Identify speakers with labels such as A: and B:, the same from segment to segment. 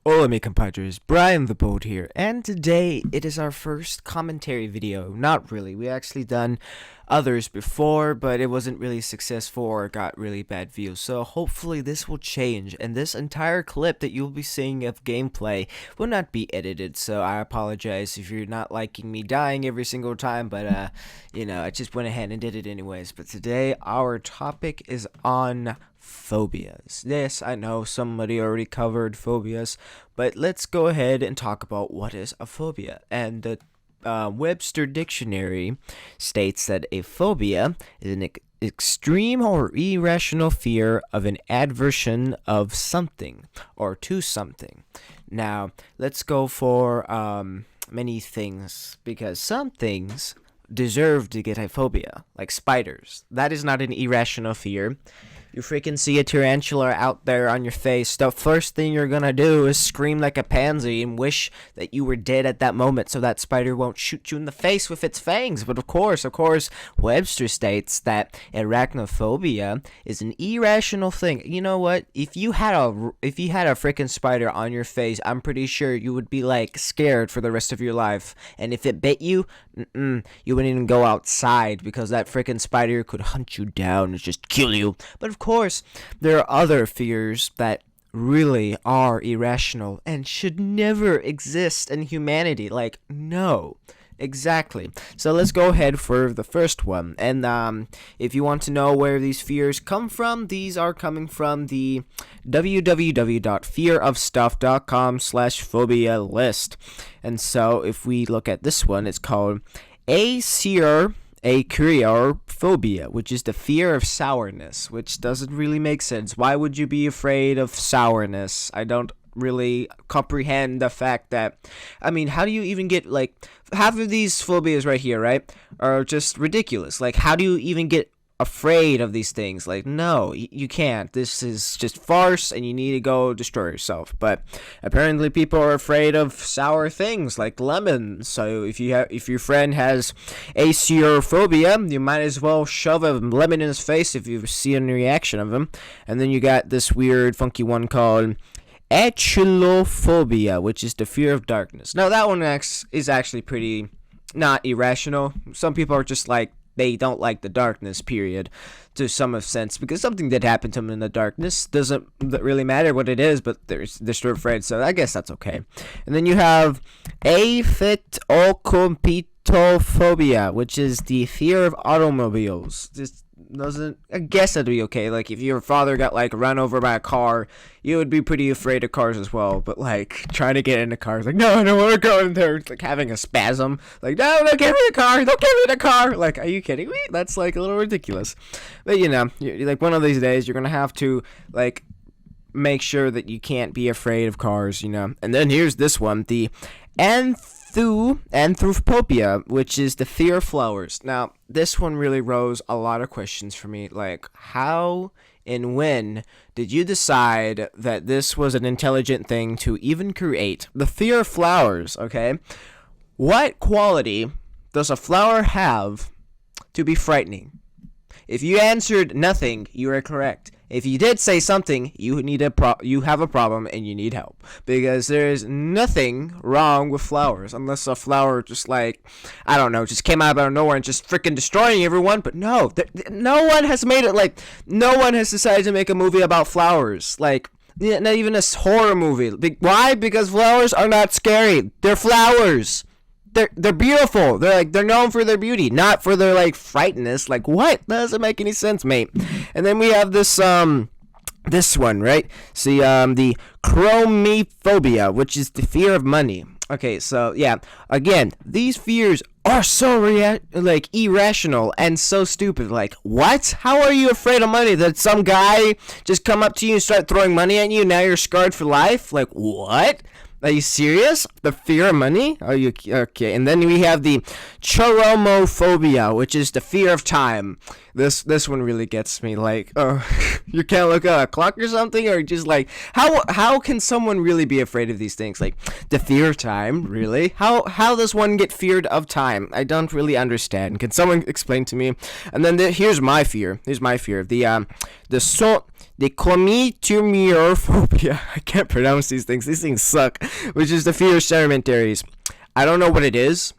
A: Hola, mi compadres, Brian the Boat here, and today it is our first commentary video. Not really, we actually done others before, but it wasn't really successful or got really bad views, so hopefully this will change, and this entire clip that you'll be seeing of gameplay will not be edited, so I apologize if you're not liking me dying every single time, but I just went ahead and did it anyways. But today our topic is on phobias. Yes, I know somebody already covered phobias, but let's go ahead and talk about what is a phobia. And the Webster Dictionary states that a phobia is an extreme or irrational fear of an aversion of something or to something. Now, let's go for many things, because some things deserve to get a phobia, like spiders. That is not an irrational fear. You freaking see a tarantula out there on your face, the first thing you're gonna do is scream like a pansy and wish that you were dead at that moment so that spider won't shoot you in the face with its fangs. But of course, Webster states that arachnophobia is an irrational thing. You know what? If you had a freaking spider on your face, I'm pretty sure you would be like scared for the rest of your life. And if it bit you, you wouldn't even go outside because that freaking spider could hunt you down and just kill you. But of course, there are other fears that really are irrational and should never exist in humanity. Like, no. Exactly. So let's go ahead for the first one. And if you want to know where these fears come from, these are coming from the www.fearofstuff.com/phobia list. And so if we look at this one, it's called Acrophobia, which is the fear of sourness, which doesn't really make sense. Why would you be afraid of sourness? I don't really comprehend the fact that, how do you even get, like, half of these phobias right here, right, are just ridiculous. Like, how do you even get afraid of these things? Like, no, you can't. This is just farce, and you need to go destroy yourself. But apparently people are afraid of sour things like lemons. So if your friend has acrophobia, you might as well shove a lemon in his face if you see any reaction of him. And then you got this weird funky one called Arachnophobia, which is the fear of darkness. Now, that one is actually pretty not irrational. Some people are just like, they don't like the darkness, period, to some sense, because something did happen to them in the darkness. Doesn't really matter what it is, but they're still afraid, so I guess that's okay. And then you have Apheocompetophobia, which is the fear of automobiles. This doesn't, I guess that'd be okay. Like, if your father got, like, run over by a car, you would be pretty afraid of cars as well. But, like, trying to get into cars, like, no, I don't want to go in there. It's like having a spasm. Like, no, don't give me the car. Don't give me the car. Like, are you kidding me? That's, like, a little ridiculous. But, like, one of these days, you're going to have to, like, make sure that you can't be afraid of cars, And then here's this one, the Arachnophobia, which is the fear of flowers. Now, this one really rose a lot of questions for me. Like, how and when did you decide that this was an intelligent thing to even create? The fear of flowers, okay? What quality does a flower have to be frightening? If you answered nothing, you are correct. If you did say something, you have a problem and you need help, because there is nothing wrong with flowers unless a flower just, like, I don't know, just came out of nowhere and just freaking destroying everyone. But no, no one has made it, like, no one has decided to make a movie about flowers, like, not even a horror movie. Why? Because flowers are not scary. They're flowers. They're beautiful. They're known for their beauty, not for their, like, frightenness. Like, what? That doesn't make any sense, mate. And then we have this one, right? See, the chromophobia, which is the fear of money. Okay, so yeah, again, these fears are so irrational and so stupid. Like, what? How are you afraid of money? That some guy just come up to you and start throwing money at you, and now you're scarred for life? Like, what? Are you serious? The fear of money? Are you okay? And then we have the chromophobia, which is the fear of time. This one really gets me. Like, you can't look at a clock or something, or just like, how can someone really be afraid of these things? Like, the fear of time, really? How does one get feared of time? I don't really understand. Can someone explain to me? And then here's my fear. The the Cophobia. I can't pronounce these things. These things suck. Which is the fear of cemeteries. I don't know what it is,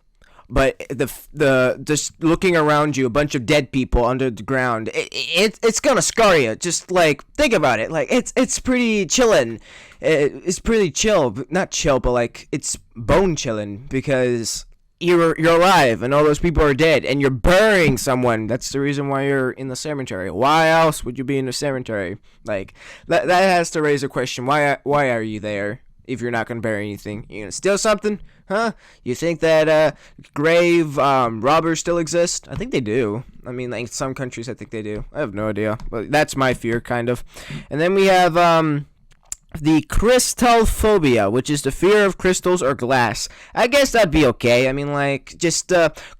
A: but the just looking around you, a bunch of dead people under the ground, it's gonna scar you. Just like think about it. Like it's pretty chillin'. It's pretty chill, not chill, but like it's bone chilling because you're alive and all those people are dead and you're burying someone. That's the reason why you're in the cemetery. Why else would you be in the cemetery? Like that has to raise a question. Why are you there if you're not gonna bury anything? You gonna steal something? Huh? You think that grave robbers still exist? I think they do. I mean, like some countries, I think they do. I have no idea, but that's my fear, kind of. And then we have the Crystalphobia, which is the fear of crystals or glass. I guess that'd be okay. I mean, like, just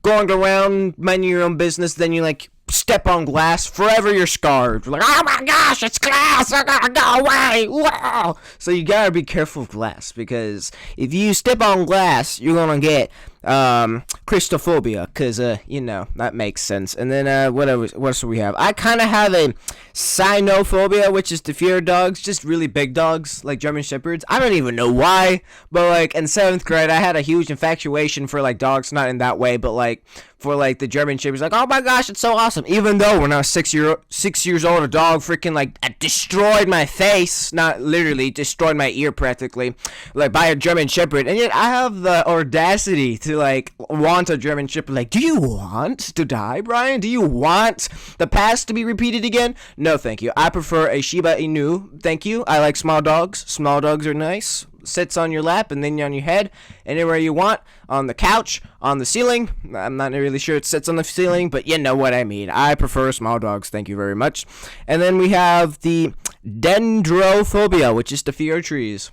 A: going around minding your own business, then you, like, step on glass, forever you're scarred. Like, oh my gosh, it's glass, I gotta go away. Whoa. So you gotta be careful of glass, because if you step on glass, you're gonna get Crystalphobia, because you know, that makes sense. And then what else do we have? I kind of have a Cynophobia, which is the fear of dogs, just really big dogs like German shepherds. I don't even know why, but like in 7th grade I had a huge infatuation for like dogs, not in that way, but like for like the German shepherds. Like, oh my gosh, it's so awesome. Even though when I was 6 years old, a dog freaking like destroyed my face, not literally destroyed my ear practically, like by a German shepherd. And yet I have the audacity to like want a German shepherd. Like, do you want to die, Brian? Do you want the past to be repeated again? No, thank you. I prefer a Shiba Inu. Thank you. I like small dogs. Small dogs are nice. Sits on your lap and then on your head, anywhere you want, on the couch, on the ceiling. I'm not really sure it sits on the ceiling, but you know what I mean. I prefer small dogs. Thank you very much. And then we have the Dendrophobia, which is the fear of trees.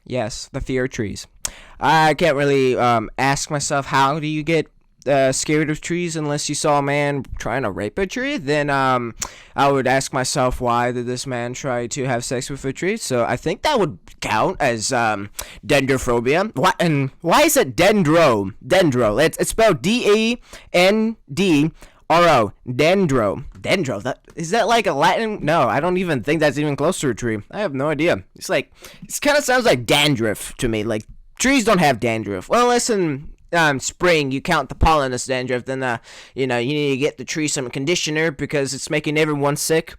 A: Yes, the fear of trees. I can't really ask myself, how do you get scared of trees unless you saw a man trying to rape a tree? Then I would ask myself, why did this man try to have sex with a tree? So I think that would count as dendrophobia. Why is it dendro? It's spelled Dendro. Dendro. Is that like a Latin? No, I don't even think that's even close to a tree. I have no idea. It's like, it kind of sounds like dandruff to me. Like, trees don't have dandruff. Well, listen, spring, you count the pollen as dandruff, then you need to get the tree some conditioner because it's making everyone sick.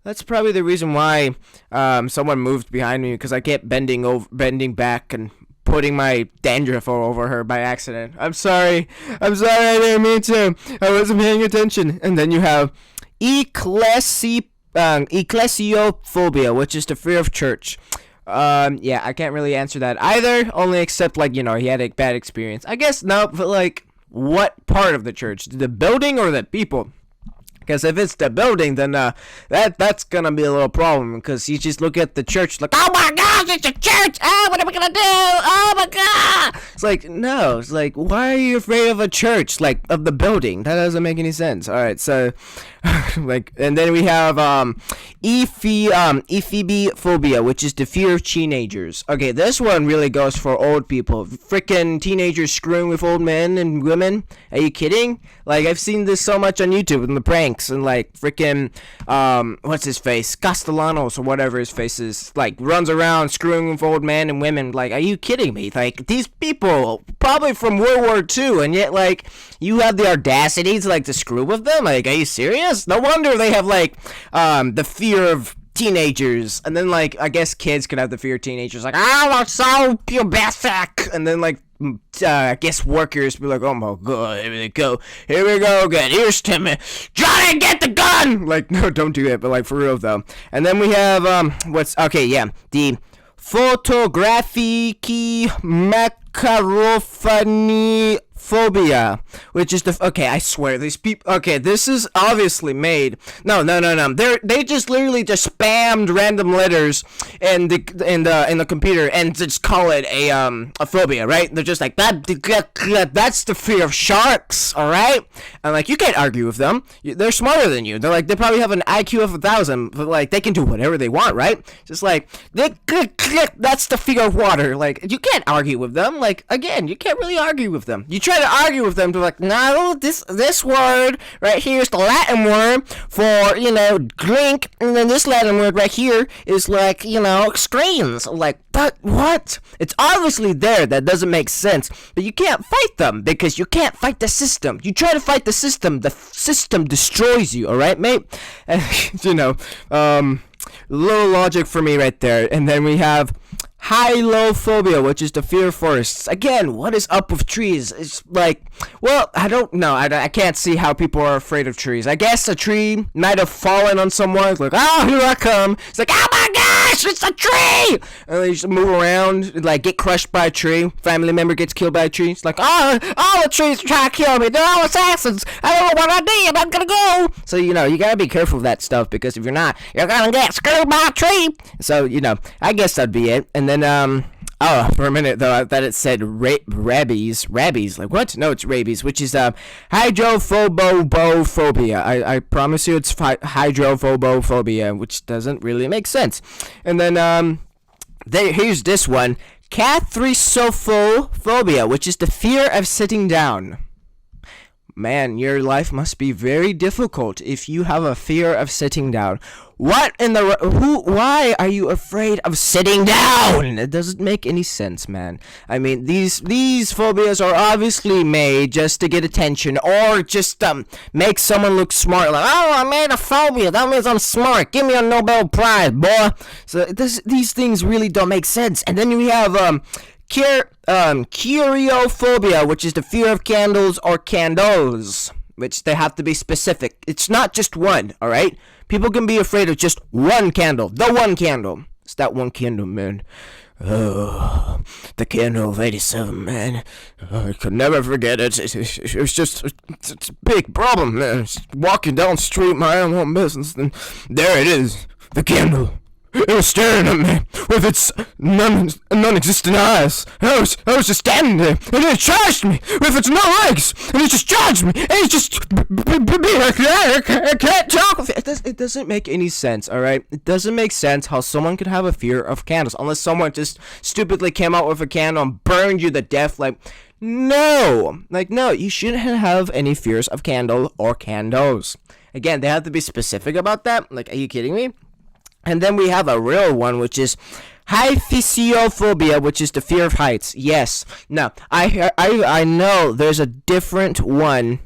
A: That's probably the reason why someone moved behind me, because I kept bending back and putting my dandruff all over her by accident. I'm sorry, I didn't mean to. I wasn't paying attention. And then you have ecclesiophobia, which is the fear of church. Yeah, I can't really answer that either, only except, like, he had a bad experience. I guess, no, but, like, what part of the church? The building or the people? Because if it's the building, then, that's gonna be a little problem, because you just look at the church like, oh my gosh, it's a church! Oh, what are we gonna do? Oh my god! It's like, no, it's like, why are you afraid of a church? Like, of the building? That doesn't make any sense. Alright, so, like, and then we have, Ephobophobia, which is the fear of teenagers. Okay, this one really goes for old people. Freaking teenagers screwing with old men and women. Are you kidding? Like, I've seen this so much on YouTube in the pranks, and like, freaking, what's his face? Castellanos, or whatever his face is, like, runs around screwing with old men and women. Like, are you kidding me? Like, these people, probably from World War II, and yet, like, you have the audacity to, like, to screw with them? Like, are you serious? No wonder they have, like, the fear of teenagers. And then, like, I guess kids could have the fear of teenagers. Like, oh, I'm so pubescent. And then, like, I guess workers be like, oh my god, here we go again, here's Timmy, Johnny, get the gun! Like, no, don't do it, but like, for real though. And then we have, the photographic macarophobia, which is I swear, these people, this is obviously made, no, they just literally just spammed random letters in the computer and just call it a phobia, right? They're just like, that's the fear of sharks, alright? And like, you can't argue with them, they're smarter than you, they probably have an IQ of 1,000, but like, they can do whatever they want, right? Just like, that's the fear of water. Like, you can't argue with them. Like, again, you can't really argue with them. You try try to argue with them. They're like, no, this word right here is the Latin word for, drink, and then this Latin word right here is like, screens. Like, but what? It's obviously there. That doesn't make sense. But you can't fight them because you can't fight the system. You try to fight the system destroys you. All right, mate. And, little logic for me right there. And then we have Arachnophobia, which is the fear of forests. Again, what is up with trees? It's like, well, I don't know. I can't see how people are afraid of trees. I guess a tree might have fallen on someone. It's like, oh, here I come. It's like, oh my gosh, it's a tree! And they just move around, like, get crushed by a tree. Family member gets killed by a tree. It's like, oh, all the trees are trying to kill me. They're all assassins. I don't know what I did. I'm gonna go. So, you gotta be careful of that stuff, because if you're not, you're gonna get screwed by a tree. So, I guess that'd be it. And then, for a minute though, I thought it said rabies. Like what? No, it's rabies, which is hydrophobophobia. I promise you, it's hydrophobophobia, which doesn't really make sense. And then here's this one, cathrysophophobia, which is the fear of sitting down. Man, your life must be very difficult if you have a fear of sitting down. What in the why are you afraid of sitting down? It doesn't make any sense, man. I mean, these phobias are obviously made just to get attention, or just make someone look smart. Like, oh, I made a phobia. That means I'm smart. Give me a Nobel Prize, boy. So these things really don't make sense. And then we have Curiophobia, which is the fear of candles or candles, which they have to be specific. It's not just one, all right? People can be afraid of just one candle. The one candle. It's that one candle, man. Oh, the candle of 87, man. I could never forget it. It's a big problem, man. Just walking down the street, my own business, and there it is. The candle. It was staring at me with its non-existent eyes. I was just standing there, and it charged me with its no legs, and it just charged me, and it just I can't talk with it. It doesn't make any sense, alright? It doesn't make sense how someone could have a fear of candles, unless someone just stupidly came out with a candle and burned you to death, like, no, you shouldn't have any fears of candle or candles. Again, they have to be specific about that. Like, are you kidding me? And then we have a real one, which is hyphysiophobia, which is the fear of heights. Yes. Now, I know there's a different word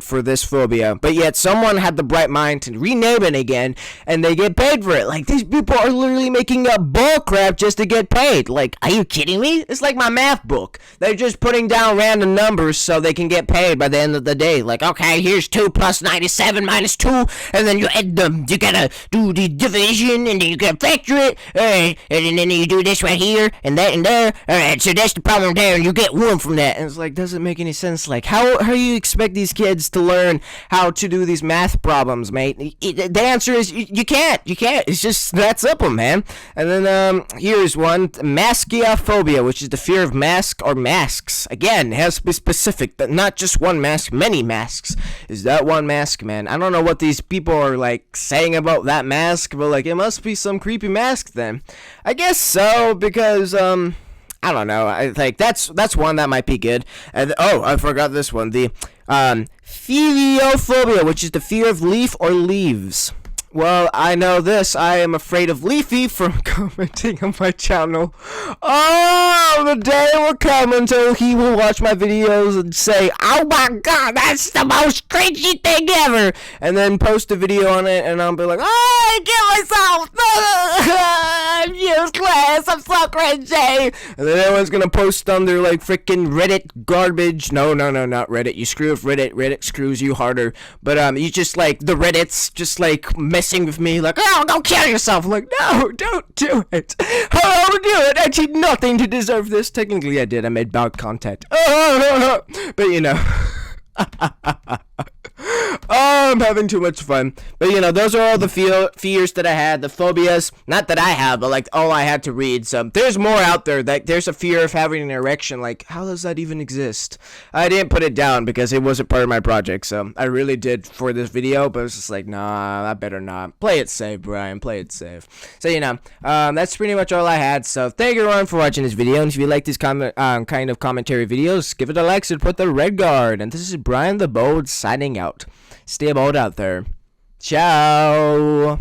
A: for this phobia, but yet someone had the bright mind to rename it again, and they get paid for it. Like, these people are literally making up bull crap just to get paid. Like, are you kidding me? It's like my math book. They're just putting down random numbers so they can get paid by the end of the day. Like, okay, here's 2 plus 97 minus 2, and then you add them. You gotta do the division, and then you gotta factor it, alright, and then you do this right here, and that and there, alright, so that's the problem there, and you get 1 from that. And it's like, doesn't make any sense. Like, how are you expect these kids to learn how to do these math problems, mate? The answer is you can't. It's just that simple, man. And then here's one, maskiophobia, which is the fear of mask or masks. Again, it has to be specific, but not just one mask, many masks. Is that one mask, man? I don't know what these people are like saying about that mask, but like, it must be some creepy mask then. I guess so, because I don't know. I think that's one that might be good. And I forgot this one. The Philiophobia, which is the fear of leaf or leaves. Well, I know this. I am afraid of Leafy from commenting on my channel. Oh, the day will come until he will watch my videos and say, oh my god, that's the most cringy thing ever. And then post a video on it, and I'll be like, oh, I killed myself. I'm useless. I'm so cringy. And then everyone's going to post on their, like, freaking Reddit garbage. No, not Reddit. You screw with Reddit. Reddit screws you harder. But, you just, like, the Reddits just, like, messing with me, like, oh, go kill yourself. I'm like, no, don't do it. I would do it. I did nothing to deserve this. Technically, I did. I made bad content. But, Oh, I'm having too much fun. But you know, those are all the fears that I had, the phobias. Not that I have, but like all I had to read. So there's more out there. Like there's a fear of having an erection. Like how does that even exist? I didn't put it down because it wasn't part of my project. So I really did for this video, but it was just like, nah, I better not. Play it safe, Brian. Play it safe. So you know, that's pretty much all I had. So thank you everyone for watching this video. And if you like these kind of commentary videos, give it a like, support the Red Guard. And this is Brian the Bold signing out. Stay bold out there. Ciao.